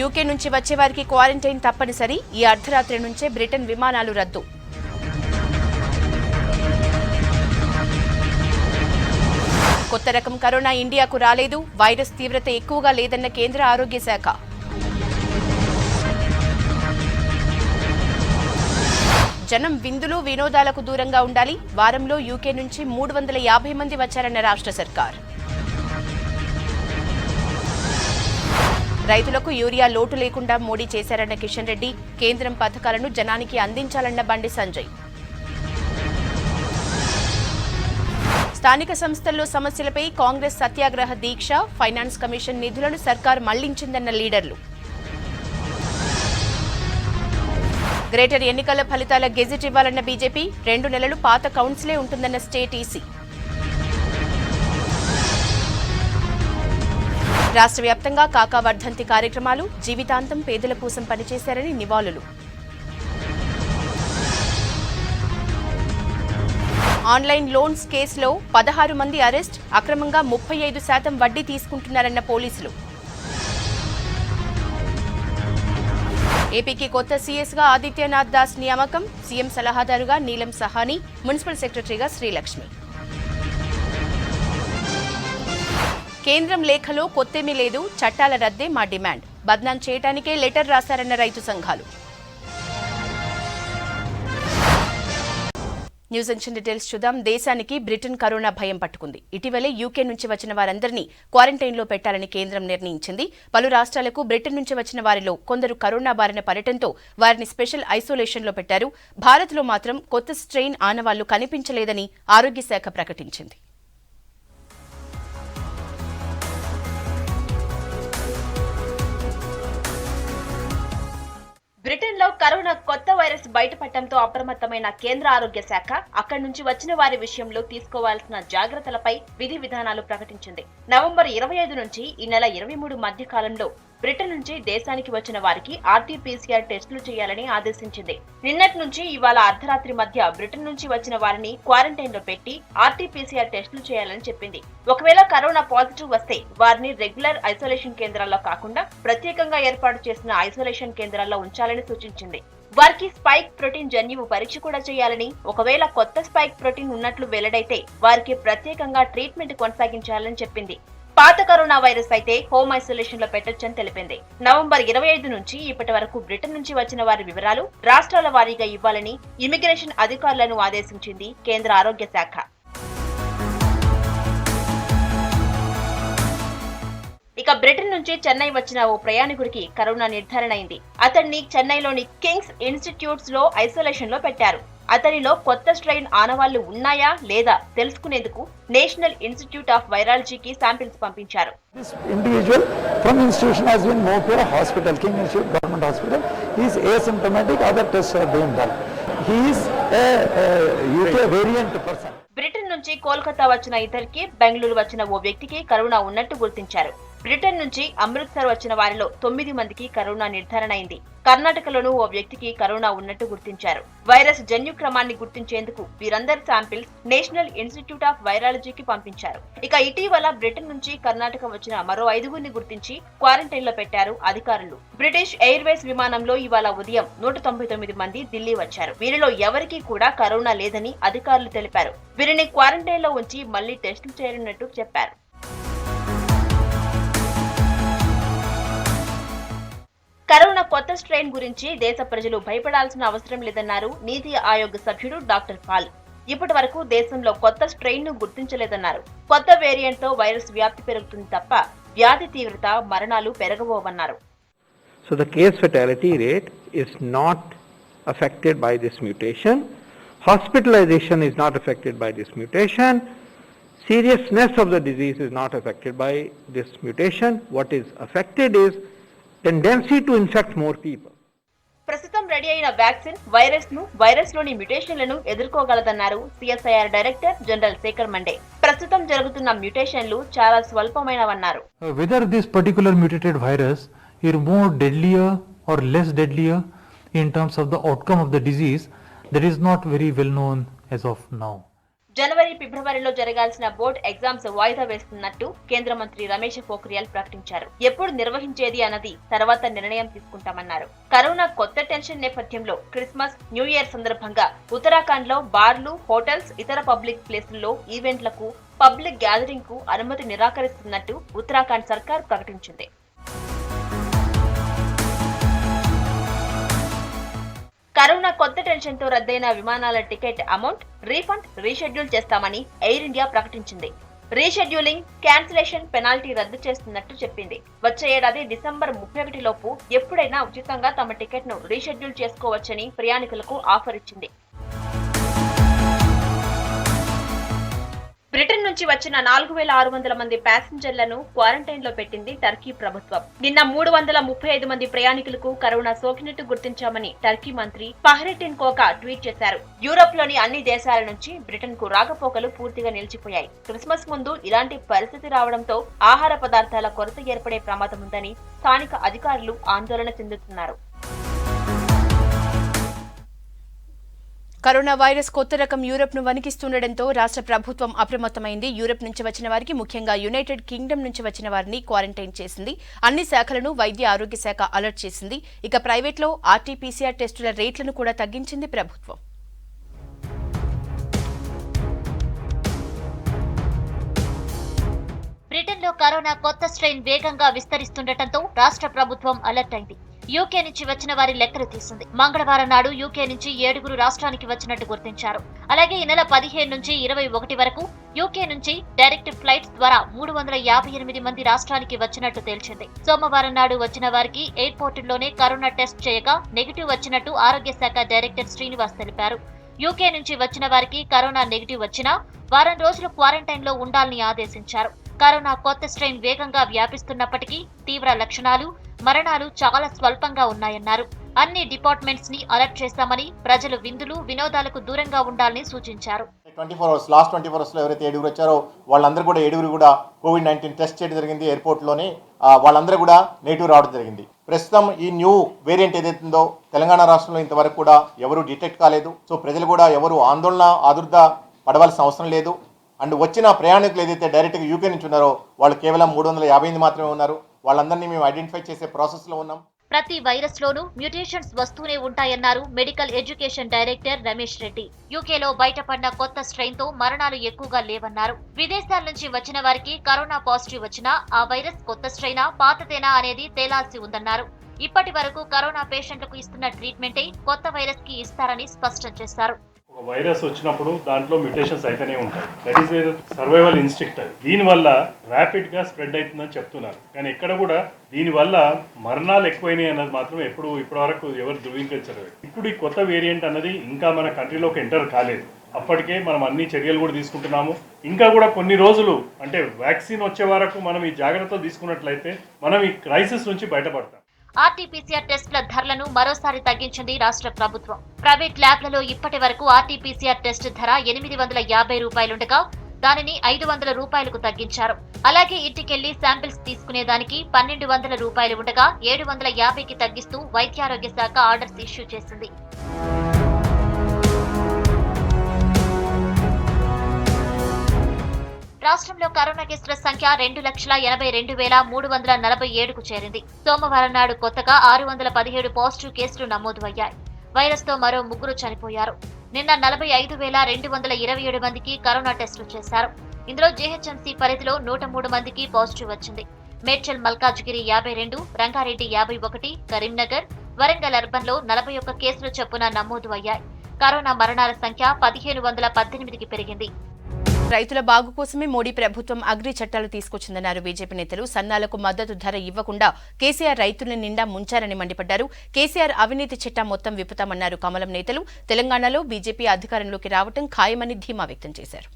UK నుంచి వచ్చే వారికి క్వారంటైన్ తప్పనిసరి. ఈ అర్ధరాత్రి నుంచే బ్రిటన్ విమానాలు రద్దు. కొత్త రకం కరోనా ఇండియాకు రాలేదు. వైరస్ తీవ్రత ఎక్కువగా లేదన్న కేంద్ర ఆరోగ్య శాఖ. జనం విందులు వినోదాలకు దూరంగా ఉండాలి. వారంలో యూకే నుంచి 350 మంది వచ్చారన్న రాష్ట్ర సర్కార్. రైతులకు యూరియా లోటు లేకుండా మోడీ చేశారన్న కిషన్ రెడ్డి. కేంద్రం పథకాలను జనానికి అందించాలన్న బండి సంజయ్. స్థానిక సంస్థల్లో సమస్యలపై కాంగ్రెస్ సత్యాగ్రహ దీక్ష. ఫైనాన్స్ కమిషన్ నిధులను సర్కార్ మళ్లించిందన్న లీడర్లు. గ్రేటర్ ఎన్నికల ఫలితాల గెజిట్ ఇవ్వాలన్న బీజేపీ. 2 నెలలు పాత కౌన్సిలే ఉంటుందన్న స్టేట్ ఈసీ. రాష్ట్ర వ్యాప్తంగా కాకా వర్ధంతి కార్యక్రమాలు. జీవితాంతం పేదల కోసం పనిచేశారని నివాళులు. ఆన్లైన్ లోన్స్ కేసులో 16 మంది అరెస్ట్. అక్రమంగా 35% వడ్డీ తీసుకుంటున్నారన్న పోలీసులు. ఏపీకి కొత్త సీఎస్గా ఆదిత్యనాథ్ దాస్ నియామకం. సీఎం సలహాదారుగా నీలం సహాని, మున్సిపల్ సెక్రటరీగా శ్రీలక్ష్మి. కేంద్రం లేఖలో కొత్తేమీ లేదు. చట్టాల రద్దే మా డిమాండ్. బద్నాం చేయడానికే లెటర్ రాశారన్న రైతు సంఘాలు. న్యూస్ అండ్ డీటెయిల్స్ చూద్దాం. దేశానికి బ్రిటన్ కరోనా భయం పట్టుకుంది. ఇటీవలే యూకే నుంచి వచ్చిన వారందరినీ క్వారంటైన్లో పెట్టాలని కేంద్రం నిర్ణయించింది. పలు రాష్ట్రాలకు బ్రిటన్ నుంచి వచ్చిన వారిలో కొందరు కరోనా బారిన పడటంతో వారిని స్పెషల్ ఐసోలేషన్లో పెట్టారు. భారత్లో మాత్రం కొత్త స్ట్రెయిన్ ఆనవాళ్లు కనిపించలేదని ఆరోగ్య శాఖ ప్రకటించింది. బ్రిటన్ లో కరోనా కొత్త వైరస్ బయటపడటంతో అప్రమత్తమైన కేంద్ర ఆరోగ్య శాఖ అక్కడి నుంచి వచ్చిన వారి విషయంలో తీసుకోవాల్సిన జాగ్రత్తలపై విధి విధానాలు ప్రకటించింది. నవంబర్ 25 నుంచి ఈ నెల 23 మధ్య కాలంలో బ్రిటన్ నుంచి దేశానికి వచ్చిన వారికి ఆర్టీపీసీఆర్ టెస్టులు చేయాలని ఆదేశించింది. నిన్నటి నుంచి ఇవాళ అర్ధరాత్రి మధ్య బ్రిటన్ నుంచి వచ్చిన వారిని క్వారంటైన్ లో పెట్టి ఆర్టీపీసీఆర్ టెస్టులు చేయాలని చెప్పింది. ఒకవేళ కరోనా పాజిటివ్ వస్తే వారిని రెగ్యులర్ ఐసోలేషన్ కేంద్రాల్లో కాకుండా ప్రత్యేకంగా ఏర్పాటు చేసిన ఐసోలేషన్ కేంద్రాల్లో ఉంచాలని సూచించింది. వారికి స్పైక్ ప్రోటీన్ జన్యువు పరీక్ష కూడా చేయాలని, ఒకవేళ కొత్త స్పైక్ ప్రోటీన్ ఉన్నట్లు వెల్లడైతే వారికి ప్రత్యేకంగా ట్రీట్మెంట్ కొనసాగించాలని చెప్పింది. పాత కరోనా వైరస్ అయితే హోమ్ ఐసోలేషన్ లో పెట్టొచ్చని తెలిపింది. నవంబర్ 25 నుంచి ఇప్పటి వరకు బ్రిటన్ నుంచి వచ్చిన వారి వివరాలు రాష్ట్రాల వారీగా ఇవ్వాలని ఇమిగ్రేషన్ అధికారులను ఆదేశించింది కేంద్ర ఆరోగ్య శాఖ. ఇక బ్రిటన్ నుంచి చెన్నై వచ్చిన ఓ ప్రయాణికుడికి కరోనా నిర్ధారణ అయింది. అతన్ని చెన్నైలోని కింగ్స్ ఇన్స్టిట్యూట్స్ లో ఐసోలేషన్ లో పెట్టారు. అతనిలో కొత్త స్ట్రెయిన్ ఆనవాళ్లు ఉన్నాయా లేదా తెలుసుకునేందుకు నేషనల్ ఇన్స్టిట్యూట్ ఆఫ్ వైరాలజీకి శాంపిల్స్ పంపించారు. This individual from institution has been moved to a hospital, King Institute Government Hospital. He is asymptomatic. Other tests are being done. He is a UK variant person. Britain నుంచి కోల్కతా వచ్చిన ఇద్దరికి, బెంగళూరు వచ్చిన ఓ వ్యక్తికి corona ఉన్నట్టు గుర్తించారు. Britain నుంచి అమృత్సర్ వచ్చిన వారిలో 9 మందికి కరోనా నిర్ధారణ అయింది. కర్ణాటకలోనూ ఓ వ్యక్తికి కరోనా ఉన్నట్టు గుర్తించారు. వైరస్ జన్యు క్రమాన్ని గుర్తించేందుకు వీరందరి శాంపిల్స్ నేషనల్ ఇన్స్టిట్యూట్ ఆఫ్ వైరాలజీకి పంపించారు. ఇక ఇటీవల బ్రిటన్ నుంచి కర్ణాటక వచ్చిన మరో 5గురిని గుర్తించి క్వారంటైన్ లో పెట్టారు అధికారులు. బ్రిటిష్ ఎయిర్వేస్ విమానంలో ఇవాళ ఉదయం 199 మంది ఢిల్లీ వచ్చారు. వీరిలో ఎవరికీ కూడా కరోనా లేదని అధికారులు తెలిపారు. వీరిని క్వారంటైన్ లో ఉంచి మళ్లీ టెస్టులు చేయనున్నట్టు చెప్పారు. కరోనా కొత్త స్ట్రెయిన్ గురించి దేశ ప్రజలు భయపడాల్సిన అవసరం లేదన్నారు నీతి ఆయోగ్ సభ్యుడు డాక్టర్ పాల్. ఇప్పటి వరకు దేశంలో కొత్త స్ట్రెయిన్ ను గుర్తించలేదన్నారు. కొత్త వేరియంట్ తో వైరస్ వ్యాప్తి పెరుగుతుంది తప్ప వ్యాధి తీవ్రత, మరణాలు పెరగబోవన్నారు. So the case fatality rate is not affected by this mutation. Hospitalization is not affected by this mutation. Seriousness of the disease is not affected by this mutation. What is affected is tendency to infect more people. ప్రస్తుతం ready అయిన vaccine virus లోని మ్యుటేషన్లను ఎదుర్కోగలదన్నారు CSIR director general Shekhar Mande. ప్రస్తుతం జరుగుతున్న మ్యుటేషన్లు చాలా స్వల్పమైనవన్నారు. Whether this particular mutated virus is more deadlier or less deadlier in terms of the outcome of the disease, that is not very well known as of now. జనవరి, ఫిబ్రవరిలో జరగాల్సిన board exams వాయిదా వేస్తున్నట్టు కేంద్ర మంత్రి రమేష్ పోఖ్రియాల్ ప్రకటించారు. ఎప్పుడు నిర్వహించేది అన్నది తర్వాత నిర్ణయం తీసుకుంటామన్నారు. కరోనా కొత్త టెన్షన్ నేపథ్యంలో క్రిస్మస్, న్యూ ఇయర్ సందర్భంగా ఉత్తరాఖండ్ లో బార్లు, హోటల్స్, ఇతర పబ్లిక్ ప్లేసుల్లో ఈవెంట్లకు, పబ్లిక్ గ్యాదరింగ్ కు అనుమతి నిరాకరిస్తున్నట్టు ఉత్తరాఖండ్ సర్కార్ ప్రకటించింది. కరోనా కొత్త టెన్షన్ తో రద్దయిన విమానాల టికెట్ అమౌంట్ రీఫండ్, రీషెడ్యూల్ చేస్తామని ఎయిర్ ఇండియా ప్రకటించింది. రీషెడ్యూలింగ్, క్యాన్సిలేషన్ పెనాల్టీ రద్దు చేస్తున్నట్టు చెప్పింది. వచ్చే ఏడాది డిసెంబర్ 31 లోపు ఎప్పుడైనా ఉచితంగా తమ టికెట్ ను రీషెడ్యూల్ చేసుకోవచ్చని ప్రయాణికులకు ఆఫర్ ఇచ్చింది. బ్రిటన్ నుంచి వచ్చిన 4600 మంది ప్యాసింజర్లను క్వారంటైన్ లో పెట్టింది టర్కీ ప్రభుత్వం. నిన్న 335 మంది ప్రయాణికులకు కరోనా సోకినట్టు గుర్తించామని టర్కీ మంత్రి ఫహరెటిన్ కోకా ట్వీట్ చేశారు. యూరోప్ లోని అన్ని దేశాల నుంచి బ్రిటన్ కు రాకపోకలు పూర్తిగా నిలిచిపోయాయి. క్రిస్మస్ ముందు ఇలాంటి పరిస్థితి రావడంతో ఆహార పదార్థాల కొరత ఏర్పడే ప్రమాదం ఉందని స్థానిక అధికారులు ఆందోళన చెందుతున్నారు. కరోనా వైరస్ కొత్త రకం యూరప్ ను వణికిస్తుండటంతో రాష్ట్ర ప్రభుత్వం అప్రమత్తమైంది. యూరప్ నుంచి వచ్చిన వారికి, ముఖ్యంగా యునైటెడ్ కింగ్డమ్ నుంచి వచ్చిన వారిని క్వారంటైన్ చేసింది. అన్ని శాఖలను వైద్య ఆరోగ్య శాఖ అలర్ట్ చేసింది. ఇక ప్రైవేట్లో ఆర్టీపీసీఆర్ టెస్టుల రేట్లను కూడా తగ్గించింది ప్రభుత్వం. బ్రిటన్లో కరోనా కొత్త స్ట్రెయిన్ వేగంగా విస్తరిస్తుండటంతో రాష్ట్ర ప్రభుత్వం అలర్ట్ అయింది. యూకే నుంచి వచ్చిన వారి లెక్కలు తీసింది. మంగళవారం నాడు యూకే నుంచి 7 రాష్ట్రానికి వచ్చినట్టు గుర్తించారు. అలాగే ఈ నెల 15 నుంచి 21 వరకు యూకే నుంచి డైరెక్ట్ ఫ్లైట్స్ ద్వారా 358 మంది రాష్ట్రానికి వచ్చినట్టు తేల్చింది. సోమవారం నాడు వచ్చిన వారికి ఎయిర్పోర్టుల్లోనే కరోనా టెస్ట్ చేయగా నెగిటివ్ వచ్చినట్టు ఆరోగ్య శాఖ డైరెక్టర్ శ్రీనివాస్ తెలిపారు. యూకే నుంచి వచ్చిన వారికి కరోనా నెగిటివ్ వచ్చినా వారం రోజులు క్వారంటైన్ లో ఉండాలని ఆదేశించారు. కరోనా కొత్త స్ట్రెయిన్ వేగంగా వ్యాపిస్తున్నప్పటికీ తీవ్ర లక్షణాలు, మరణాలు చాలా స్వల్పంగా ఉన్నాయన్నారు. అన్ని డిపార్ట్మెంట్స్ ని అలర్ట్ చేస్తామని, ప్రజలు విందులు, వినోదాలకు దూరంగా ఉండాలని సూచించారు. 24 అవర్స్ లాస్ట్ 24 అవర్స్ లో ఎవరైతే 7 వచ్చారో వాళ్ళందరూ కూడా 7 కూడా కోవిడ్-19 టెస్ట్ చేయడం జరిగింది. ఎయిర్పోర్ట్ లోనే వాళ్ళందరూ కూడా నెగిటివ్ రావడం జరిగింది. ప్రస్తుతం ఈ న్యూ వేరియంట్ ఏదైతుందో తెలంగాణ రాష్ట్రంలో ఇంతవరకు కూడా ఎవరు డిటెక్ట్ కాలేదు. సో ప్రజలు కూడా ఎవరు ఆందోళన, ఆదుర్ద పడవలసిన అవసరం లేదు. అండ్ వచ్చిన ప్రయాణికులు ఏదైతే డైరెక్ట్గా యూకే నుంచి ఉన్నారో వాళ్ళు కేవలం 358 మాత్రమే ఉన్నారు. వాళ్ళందరినీ మేము ఐడెంటిఫై చేసే ప్రాసెస్ లో ఉన్నాం. ప్రతి వైరస్ లోనూ మ్యూటేషన్స్ వస్తూనే ఉంటాయన్నారు medical education director Ramesh Reddy. యూకేలో బయటపడిన కొత్త స్ట్రెయిన్ తో మరణాలు ఎక్కువగా లేవన్నారు. విదేశాల నుంచి వచ్చిన వారికి కరోనా పాజిటివ్ వచ్చినా ఆ వైరస్ కొత్త స్ట్రెయినా, పాతదేనా అనేది తేలాల్సి ఉందన్నారు. ఇప్పటి వరకు కరోనా పేషెంట్లకు ఇస్తున్న ట్రీట్మెంటే కొత్త వైరస్ కి ఇస్తారని స్పష్టం చేశారు. ఒక వైరస్ వచ్చినప్పుడు దాంట్లో మ్యూటేషన్స్ అయితేనే ఉంటాయి. That is survival instinct. దీనివల్ల ర్యాపిడ్ గా స్ప్రెడ్ అవుతుందని చెప్తున్నారు. కానీ ఎక్కడ కూడా దీనివల్ల మరణాలు ఎక్కువైనాయి అన్నది మాత్రం ఇప్పటివరకు ఎవరు ధృవీకరించలేదు. ఇప్పుడు ఈ కొత్త వేరియంట్ అన్నది ఇంకా మన కంట్రీలోకి ఎంటర్ కాలేదు. అప్పటికే మనం అన్ని చర్యలు కూడా తీసుకుంటున్నాము. ఇంకా కూడా కొన్ని రోజులు అంటే వ్యాక్సిన్ వచ్చే వరకు మనం ఈ జాగ్రత్తలు తీసుకున్నట్లయితే మనం ఈ క్రైసిస్ నుంచి బయటపడతాం. ఆర్టీపీసీఆర్ టెస్టుల ధరలను మరోసారి తగ్గించింది రాష్ట్ర ప్రభుత్వం. ప్రైవేట్ ల్యాబ్లలో ఇప్పటి వరకు ఆర్టీపీసీఆర్ టెస్ట్ ధర 850 రూపాయలుండగా దానిని 500 రూపాయలకు తగ్గించారు. అలాగే ఇంటికెళ్లి శాంపిల్స్ తీసుకునేదానికి 1200 రూపాయలు ఉండగా 750కి తగ్గిస్తూ వైద్యారోగ్య శాఖ ఆర్డర్స్ ఇష్యూ చేసింది. రాష్ట్రంలో కరోనా కేసుల సంఖ్య 2,82,347కు చేరింది. సోమవారం నాడు కొత్తగా 617 పాజిటివ్ కేసులు నమోదు అయ్యాయి. వైరస్ తో మరో 3 చనిపోయారు. నిన్న 45,227 మందికి కరోనా టెస్టులు చేశారు. ఇందులో జీహెచ్ఎంసీ పరిధిలో 103 మందికి పాజిటివ్ వచ్చింది. మేడ్చల్, మల్కాజ్గిరి 52, రంగారెడ్డి 51, కరీంనగర్, వరంగల్ అర్బన్ లో 41 కేసులు చొప్పున నమోదు అయ్యాయి. కరోనా మరణాల సంఖ్య 1518కి పెరిగింది. రైతుల బాగు కోసమే మోడీ ప్రభుత్వం అగ్రి చట్టాలు తీసుకొచ్చిందన్నారు బీజేపీ నేతలు. సన్నాలకు మద్దతు ధర ఇవ్వకుండా కేసీఆర్ రైతుల నిండా ముంచారని మండిపడ్డారు. కేసీఆర్ అవినీతి చట్టం మొత్తం విప్పుతామన్నారు కమలం నేతలు. తెలంగాణలో బీజేపీ అధికారంలోకి రావటం ఖాయమని ధీమా వ్యక్తం చేశారు.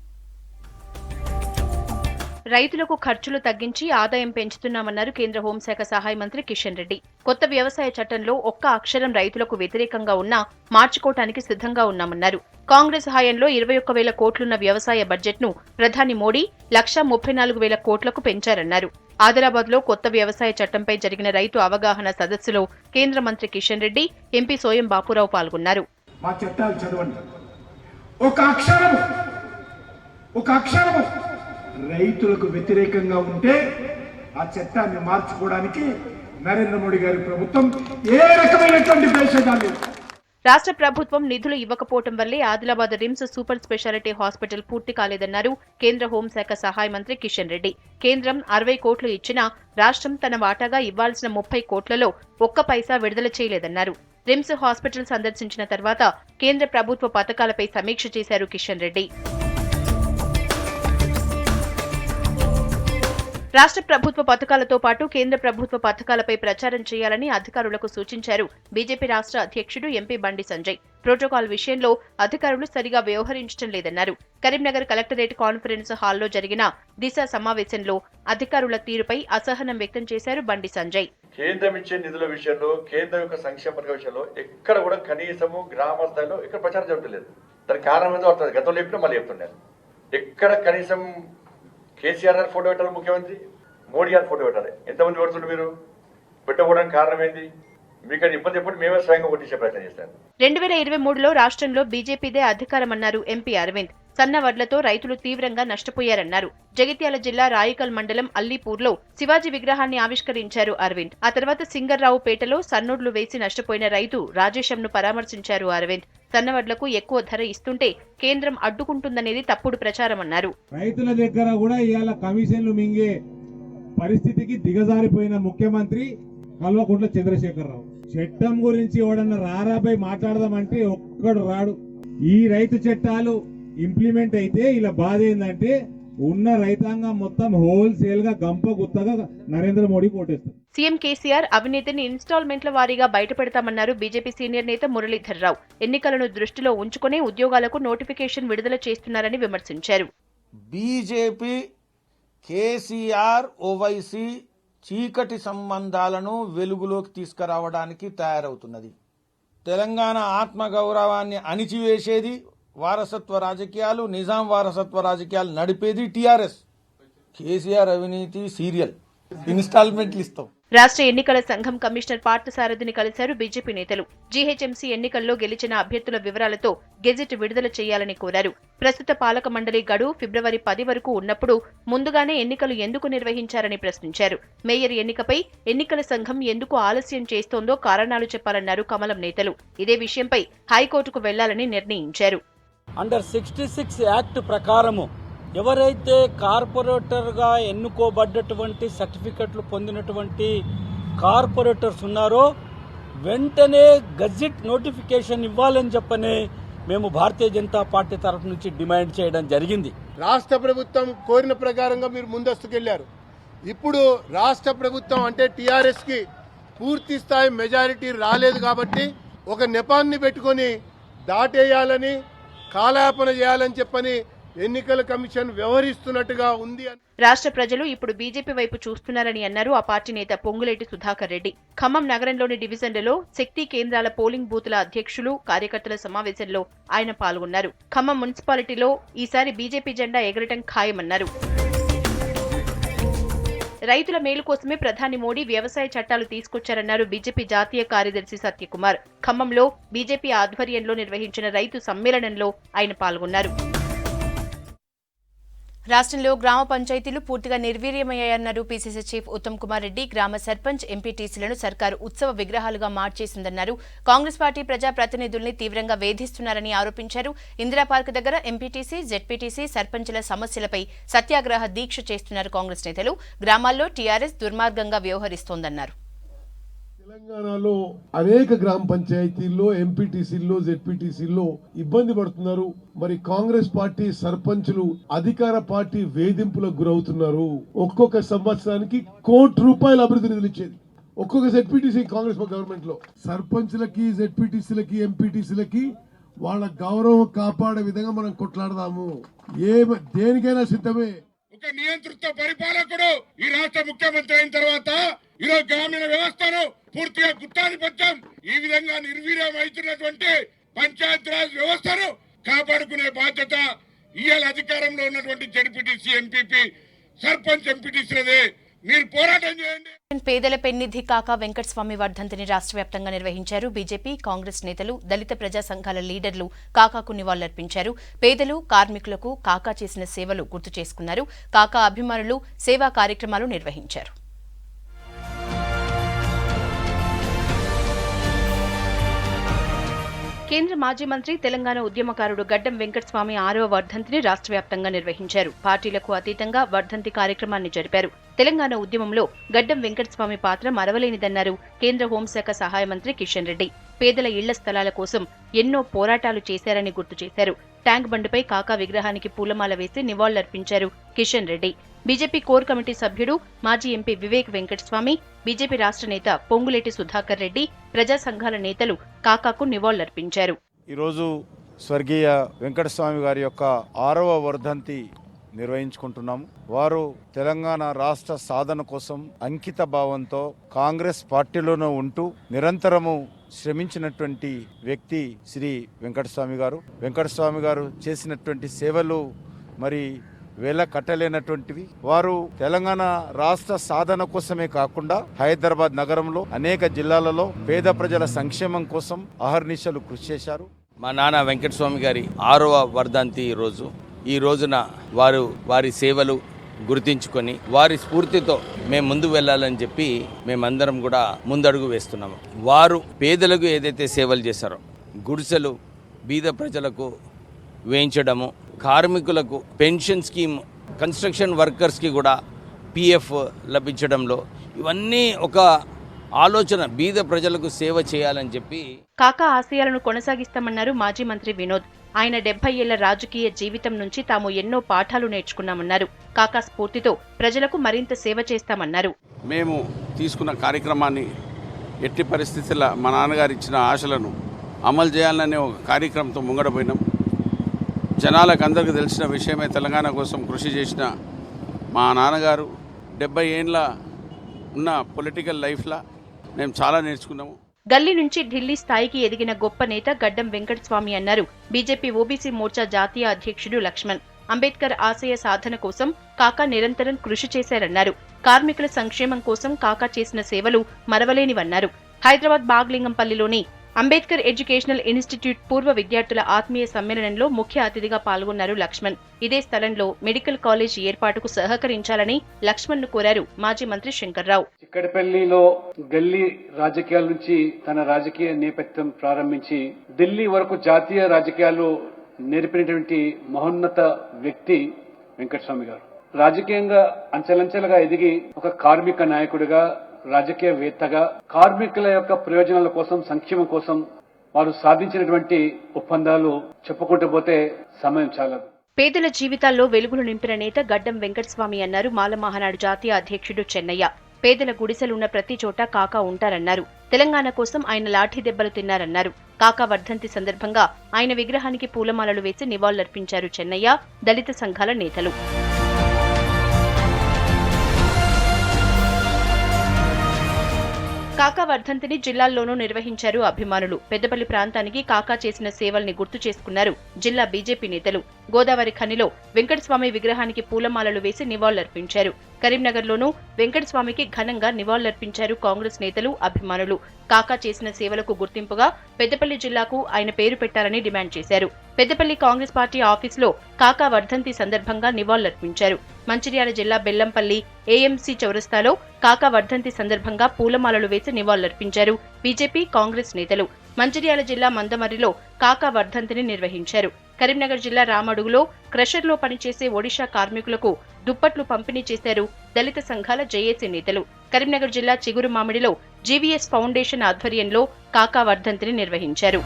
రైతులకు ఖర్చులు తగ్గించి ఆదాయం పెంచుతున్నామన్నారు కేంద్ర హోంశాఖ సహాయ మంత్రి కిషన్ రెడ్డి. కొత్త వ్యవసాయ చట్టంలో ఒక్క అక్షరం రైతులకు వ్యతిరేకంగా ఉన్నా మార్చుకోవటానికి సిద్ధంగా ఉన్నామన్నారు. కాంగ్రెస్ హయాంలో 21,000 కోట్లున్న వ్యవసాయ బడ్జెట్ను ప్రధాని మోడీ 1,34,000 కోట్లకు పెంచారన్నారు. ఆదిలాబాద్ లో కొత్త వ్యవసాయ చట్టంపై జరిగిన రైతు అవగాహన సదస్సులో కేంద్ర మంత్రి కిషన్ రెడ్డి, ఎంపీ సోయం బాపురావు పాల్గొన్నారు. మా చట్టాలు చదవండి, ఒక అక్షరం ఒక అక్షరము రైతులకు వ్యతిరేకంగా ఉంటే ఆ చట్టాన్ని మార్చుకోవడానికి నరేంద్ర మోడీ గారి ప్రభుత్వం ఏ రకమైనటువంటి భేషజాలు రాష్ట్ర ప్రభుత్వం నిధులు ఇవ్వకపోవడం వల్లే Adilabad RIMS super speciality hospital పూర్తి కాలేదన్నారు కేంద్ర హోంశాఖ సహాయ మంత్రి కిషన్ రెడ్డి. కేంద్రం 60 కోట్లు ఇచ్చినా రాష్ట్రం తన వాటాగా ఇవ్వాల్సిన 30 కోట్లలో ఒక్క పైసా విడుదల చేయలేదన్నారు. రిమ్స్ హాస్పిటల్ సందర్శించిన తర్వాత కేంద్ర ప్రభుత్వ పథకాలపై సమీక్ష చేశారు కిషన్ రెడ్డి. రాష్ట్ర ప్రభుత్వ పథకాలతో పాటు కేంద్ర ప్రభుత్వ పథకాలపై ప్రచారం చేయాలని అధికారులకు సూచించారు బీజేపీ రాష్ట్ర అధ్యక్షుడు ఎంపీ బండి సంజయ్. ప్రోటోకాల్ విషయంలో అధికారులు సరిగా వ్యవహరించడం లేదన్నారు. కరీంనగర్ కలెక్టరేట్ కాన్ఫరెన్స్ హాల్లో జరిగిన దిశ సమావేశంలో అధికారుల తీరుపై అసహనం వ్యక్తం చేశారు బండి సంజయ్. కేంద్రం ఇచ్చే నిధుల విషయంలో, కేంద్రం యొక్క సంక్షేమ పథకాల విషయంలో ఎక్కడ కూడా కనీసము గ్రామ స్థాయిలో ఇక్కడ ప్రచారం జరగలేదు. దానికి కారణం ఏంటో అర్థం గతంలో చెప్పినా మళ్ళీ చెప్తున్నారు. ఎక్కడ కనీసం కేసీఆర్ గారు ఫోటో పెట్టాలి, ముఖ్యమంత్రి మోడీ గారు ఫోటో పెట్టాలి. ఎంతమంది పెడుతుండ్రు మీరు? పెట్టకపోవడానికి కారణం ఏంది? మీకు ఇబ్బంది ఎప్పుడు మేమే స్వయంగా కొట్టించే ప్రయత్నం చేస్తాను. 2023లో రాష్ట్రంలో బీజేపీదే అధికారమన్నారు ఎంపీ అరవింద్. సన్న వడ్లతో రైతులు తీవ్రంగా నష్టపోయారన్నారు. జగిత్యాల జిల్లా రాయికల్ మండలం అల్లీపూర్లో శివాజీ విగ్రహాన్ని ఆవిష్కరించారు అరవింద్. ఆ తర్వాత సింగర్రావుపేటలో సన్నోడ్లు వేసి నష్టపోయిన రైతు రాజేశంను పరామర్శించారు అరవింద్. సన్నవడ్లకు ఎక్కువ ధర ఇస్తుంటే కేంద్రం అడ్డుకుంటుందనేది తప్పుడు ప్రచారమన్నారు. రైతుల దగ్గర కూడా ఇవాళ కమిషన్లు మింగే పరిస్థితికి దిగజారిపోయిన ముఖ్యమంత్రి కల్వకుంట్ల చంద్రశేఖరరావు. చట్టం గురించి ఎవడన్నా రారాపై మాట్లాడదామంటే ఒక్కడు రాడు. ఈ రైతు చట్టాలు ఇంప్లిమెంట్ అయితే ఇలా బాధ ఏంటంటే ఉన్న రైతాంగం మొత్తం హోల్సేల్ గా గంప గుత్తగా నరేంద్ర మోడీ కోటేస్తారు. సీఎం కేసీఆర్ అవినీతిని ఇన్స్టాల్మెంట్ల వారీగా బయటపెడతామన్నారు బీజేపీ సీనియర్ నేత మురళీధర్ రావు. ఎన్నికలను దృష్టిలో ఉంచుకునే ఉద్యోగాలకు నోటిఫికేషన్ విడుదల చేస్తున్నారని విమర్శించారు. బీజేపీ కేసీఆర్ ఓవైసీ చీకటి సంబంధాలను వెలుగులోకి తీసుకురావడానికి తయారవుతున్నది. తెలంగాణ ఆత్మగౌరవాన్ని అణిచివేసేది వారసత్వ రాజకీయాలు, నిజాం వారసత్వ రాజకీయాలు నడిపేది టీఆర్ఎస్. కేసీఆర్ అవినీతి సీరియల్, ఇన్స్టాల్మెంట్లు ఇస్తాం. రాష్ట్ర ఎన్నికల సంఘం కమిషనర్ పార్థసారథిని కలిశారు బీజేపీ నేతలు. జీహెచ్ఎంసీ ఎన్నికల్లో గెలిచిన అభ్యర్థుల వివరాలతో గెజిట్ విడుదల చేయాలని కోరారు. ప్రస్తుత పాలక మండలి గడువు ఫిబ్రవరి 10 వరకు ఉన్నప్పుడు ముందుగానే ఎన్నికలు ఎందుకు నిర్వహించారని ప్రశ్నించారు. మేయర్ ఎన్నికపై ఎన్నికల సంఘం ఎందుకు ఆలస్యం చేస్తోందో కారణాలు చెప్పాలన్నారు కమలం నేతలు. ఇదే విషయంపై హైకోర్టుకు వెళ్లాలని నిర్ణయించారు. అండర్ 66 యాక్ట్ ప్రకారము ఎవరైతే కార్పొరేటర్గా ఎన్నుకోబడ్డటువంటి సర్టిఫికెట్లు పొందినటువంటి కార్పొరేటర్స్ ఉన్నారో వెంటనే గజెట్ నోటిఫికేషన్ ఇవ్వాలని చెప్పని మేము భారతీయ జనతా పార్టీ తరఫు నుంచి డిమాండ్ చేయడం జరిగింది. రాష్ట్ర ప్రభుత్వం కోరిన ప్రకారంగా మీరు ముందస్తుకెళ్లారు. ఇప్పుడు రాష్ట్ర ప్రభుత్వం అంటే టీఆర్ఎస్ కి పూర్తి స్థాయి మెజారిటీ రాలేదు కాబట్టి ఒక నెపాన్ని పెట్టుకొని దాటేయాలని, కాలయాపన చేయాలని చెప్పని ఎన్నికల కమిషన్ వ్యవహరిస్తున్నట్టుగా ఉంది. రాష్ట్ర ప్రజలు ఇప్పుడు బీజేపీ వైపు చూస్తున్నారని అన్నారు ఆ పార్టీ నేత పొంగులేటి సుధాకర్ రెడ్డి. ఖమ్మం నగరంలోని డివిజన్లలో శక్తి కేంద్రాల పోలింగ్ బూతుల అధ్యక్షులు, కార్యకర్తల సమావేశంలో ఆయన పాల్గొన్నారు. ఖమ్మం మున్సిపాలిటీలో ఈసారి బీజేపీ జెండా ఎగరటం ఖాయమన్నారు. రైతుల మేలు కోసమే ప్రధాని మోడీ వ్యవసాయ చట్టాలు తీసుకొచ్చారన్నారు బీజేపీ జాతీయ కార్యదర్శి సత్యకుమార్. ఖమ్మంలో బీజేపీ ఆధ్వర్యంలో నిర్వహించిన రైతు సమ్మేళనంలో ఆయన పాల్గొన్నారు. రాష్ట్రంలో గ్రామ పంచాయతీలు పూర్తిగా నిర్వీర్యమయ్యాయన్నారు పీసీసీ చీఫ్ ఉత్తమ్ కుమార్ రెడ్డి. గ్రామ సర్పంచ్, ఎంపీటీసీలను సర్కారు ఉత్సవ విగ్రహాలుగా మార్చేసిందన్నారు. కాంగ్రెస్ పార్టీ ప్రజాప్రతినిధుల్ని తీవ్రంగా వేధిస్తున్నారని ఆరోపించారు. ఇందిరా పార్క్ దగ్గర ఎంపీటీసీ, జెడ్పీటీసీ, సర్పంచుల సమస్యలపై సత్యాగ్రహ దీక్ష చేస్తున్నారు కాంగ్రెస్ నేతలు. గ్రామాల్లో టీఆర్ఎస్ దుర్మార్గంగా వ్యవహరిస్తోందన్నారు. తెలంగాణలో అనేక గ్రామ పంచాయతీల్లో, ఎంపీటీసీల్లో, జెడ్పీటీసీల్లో ఇబ్బంది పడుతున్నారు. మరి కాంగ్రెస్ పార్టీ సర్పంచులు అధికార పార్టీ వేధింపులకు గురవుతున్నారు. ఒక్కొక్క సంవత్సరానికి ₹1 అభివృద్ధి నిధులు ఇచ్చేది ఒక్కొక్క జెడ్పీటీసీ కాంగ్రెస్ గవర్నమెంట్ లో. సర్పంచులకి, జెడ్పీటీసీలకి, ఎంపీటీసీలకి వాళ్ళ గౌరవం కాపాడే విధంగా మనం కొట్లాడదాము. దేనికైనా సిద్ధమే. ఒక నియంతృత్వ పరిపాలకుడు ఈ రాష్ట్ర ముఖ్యమంత్రి అయిన తర్వాత ఈరోజు గ్రామీణ వ్యవస్థను పూర్తిగా గుత్తాధిపత్యం, ఈ విధంగా నిర్వీర్యం అవుతున్నటువంటి పంచాయతీరాజ్ వ్యవస్థను కాపాడుకునే బాధ్యత ఇవాళ అధికారంలో ఉన్నటువంటి జెడ్పీటీసీ, ఎంపీపీ, సర్పంచ్, ఎంపీటీసీలదే. మీరు పోరాటం చేయండి. పేదల పెన్నిధి కాకా వెంకటస్వామి వర్ధంతిని రాష్ట్ర వ్యాప్తంగా నిర్వహించారు. బీజేపీ, కాంగ్రెస్ నేతలు, దళిత ప్రజా సంఘాల లీడర్లు కాకాకు నివాళులర్పించారు. పేదలు, కార్మికులకు కాకా చేసిన సేవలు గుర్తు చేసుకున్నారు. కాకా అభిమానులు సేవా కార్యక్రమాలు నిర్వహించారు. కేంద్ర మాజీ మంత్రి, తెలంగాణ ఉద్యమకారుడు గడ్డం వెంకటస్వామి 6వ వర్ధంతిని రాష్ట్ర వ్యాప్తంగా నిర్వహించారు. పార్టీలకు అతీతంగా వర్ధంతి కార్యక్రమాన్ని జరిపారు. తెలంగాణ ఉద్యమంలో గడ్డం వెంకటస్వామి పాత్ర మరవలేనిదన్నారు కేంద్ర హోంశాఖ సహాయ మంత్రి కిషన్ రెడ్డి. పేదల ఇళ్ల స్థలాల కోసం ఎన్నో పోరాటాలు చేశారని గుర్తు చేశారు. ట్యాంక్ బండ్పై కాకా విగ్రహానికి పూలమాల వేసి నివాళులర్పించారు Kishan Reddy. BJP core committee సభ్యుడు, మాజీ ఎంపీ వివేక్ వెంకటస్వామి, బీజేపీ రాష్ట్ర నేత పొంగులేటి సుధాకర్ రెడ్డి, ప్రజా సంఘాల నేతలు కాకాకు నివాళులర్పించారు. ఈరోజు స్వర్గీయ వెంకటస్వామి గారి యొక్క 6వ వర్ధంతి నిర్వహించుకుంటున్నాము. వారు తెలంగాణ రాష్ట్ర సాధన కోసం అంకిత భావంతో కాంగ్రెస్ పార్టీలోనూ ఉంటూ నిరంతరము శ్రమించినటువంటి వ్యక్తి శ్రీ వెంకటస్వామి గారు. వెంకటస్వామి గారు చేసినటువంటి సేవలు మరి వేల కట్టలేనటువంటివి. వారు తెలంగాణ రాష్ట్ర సాధన కోసమే కాకుండా హైదరాబాద్ నగరంలో అనేక జిల్లాలలో పేద ప్రజల సంక్షేమం కోసం అహర్నిశలు కృషి చేశారు. మా నాన్న వెంకటస్వామి గారి 6వ వర్ధంతి ఈ రోజున వారి సేవలు గుర్తించుకొని వారి స్ఫూర్తితో మేము ముందు వెళ్ళాలని చెప్పి మేమందరం కూడా ముందడుగు వేస్తున్నాము. వారు పేదలకు ఏదైతే సేవలు చేశారో, గుడిసెలు బీద ప్రజలకు వేయించడము, కార్మికులకు పెన్షన్ స్కీమ్, కన్స్ట్రక్షన్ వర్కర్స్కి కూడా పిఎఫ్ లభించడంలో, ఇవన్నీ ఒక ఆలోచన బీద ప్రజలకు సేవ చేయాలని చెప్పి కాకా ఆశయాలను కొనసాగిస్తామన్నారు మాజీ మంత్రి వినోద్. ఆయన 70 ఏళ్ల రాజకీయ జీవితం నుంచి తాము ఎన్నో పాఠాలు నేర్చుకున్నామన్నారు. కాకా స్ఫూర్తితో ప్రజలకు మరింత సేవ చేస్తామన్నారు. మేము తీసుకున్న కార్యక్రమాన్ని ఎట్టి పరిస్థితుల్లో మా నాన్నగారు ఇచ్చిన ఆశలను అమలు చేయాలనే ఒక కార్యక్రమంతో ముంగడపోయినాం. జనాలకు అందరికీ తెలిసిన విషయమే, తెలంగాణ కోసం కృషి చేసిన మా నాన్నగారు 70 ఏళ్ళ ఉన్న పొలిటికల్ లైఫ్లో మేము చాలా నేర్చుకున్నాము. గల్లీ నుంచి ఢిల్లీ స్థాయికి ఎదిగిన గొప్ప నేత గడ్డం వెంకటస్వామి అన్నారు బీజేపీ ఓబీసీ మోర్చా జాతీయ అధ్యక్షుడు లక్ష్మణ్. అంబేద్కర్ ఆశయ సాధన కోసం కాకా నిరంతరం కృషి చేశారన్నారు. కార్మికుల సంక్షేమం కోసం కాకా చేసిన సేవలు మరవలేనివన్నారు. హైదరాబాద్ బాగ్లింగంపల్లిలోని అంబేద్కర్ ఎడ్యుకేషనల్ ఇన్స్టిట్యూట్ పూర్వ విద్యార్థుల ఆత్మీయ సమ్మేళనంలో ముఖ్య అతిథిగా పాల్గొన్నారు లక్ష్మణ్. ఇదే స్థలంలో మెడికల్ కాలేజ్ ఏర్పాటుకు సహకరించాలని లక్ష్మణ్ ను కోరారు మాజీ మంత్రి శంకర్రావు. చిక్కడపల్లిలో గల్లీ రాజకీయాల నుంచి తన రాజకీయ నేపథ్యం ప్రారంభించి ఢిల్లీ వరకు జాతీయ రాజకీయాలు నేర్పినటువంటి మహోన్నత వ్యక్తి వెంకటస్వామి గారు. రాజకీయంగా అంచెలంచెలుగా ఎదిగి ఒక కార్మిక నాయకుడిగా, రాజకీయవేత్తగా, కార్మికుల యొక్క ప్రయోజనాల కోసం, సంక్షేమం కోసం వారు సాధించినటువంటి ఒప్పందాలు చెప్పుకుంటూ పోతే సమయం చాలదు. పేదల జీవితాల్లో వెలుగులు నింపిన నేత గడ్డం వెంకటస్వామి అన్నారు మాల మహానాడు జాతీయ అధ్యక్షుడు చెన్నయ్య. పేదల గుడిసెలున్న ప్రతి చోట కాకా ఉంటారన్నారు. తెలంగాణ కోసం ఆయన లాఠీ దెబ్బలు తిన్నారన్నారు. కాకా వర్ధంతి సందర్భంగా ఆయన విగ్రహానికి పూలమాలలు వేసి నివాళులర్పించారు చెన్నయ్య, దళిత సంఘాల నేతలు. కాకా వర్ధంతిని జిల్లాల్లోనూ నిర్వహించారు అభిమానులు. పెద్దపల్లి ప్రాంతానికి కాకా చేసిన సేవల్ని గుర్తు చేసుకున్నారు జిల్లా బీజేపీ నేతలు. గోదావరి ఖనిలో వెంకటస్వామి విగ్రహానికి పూలమాలలు వేసి నివాళులర్పించారు. కరీంనగర్లోనూ వెంకటస్వామికి ఘనంగా నివాళులర్పించారు కాంగ్రెస్ నేతలు, అభిమానులు. కాకా చేసిన సేవలకు గుర్తింపుగా పెద్దపల్లి జిల్లాకు ఆయన పేరు పెట్టాలని డిమాండ్ చేశారు. పెద్దపల్లి కాంగ్రెస్ పార్టీ ఆఫీసులో కాకా వర్ధంతి సందర్భంగా నివాళులర్పించారు. మంచిర్యాల జిల్లా బెల్లంపల్లి ఏఎంసీ చౌరస్తాలో కాకా వర్ధంతి సందర్భంగా పూలమాలలు వేసి నివాళులర్పించారు బీజేపీ, కాంగ్రెస్ నేతలు. మంచిర్యాల జిల్లా మందమర్రిలో కాకా వర్ధంతిని నిర్వహించారు. కరీంనగర్ జిల్లా రామడుగులో క్రషర్లో పనిచేసే ఒడిషా కార్మికులకు దుప్పట్లు పంపిణీ చేశారు దళిత సంఘాల జేఏసీ నేతలు. కరీంనగర్ జిల్లా చిగురు మామిడిలో జీవీఎస్ ఫౌండేషన్ ఆధ్వర్యంలో కాకా వర్ధంతిని నిర్వహించారు.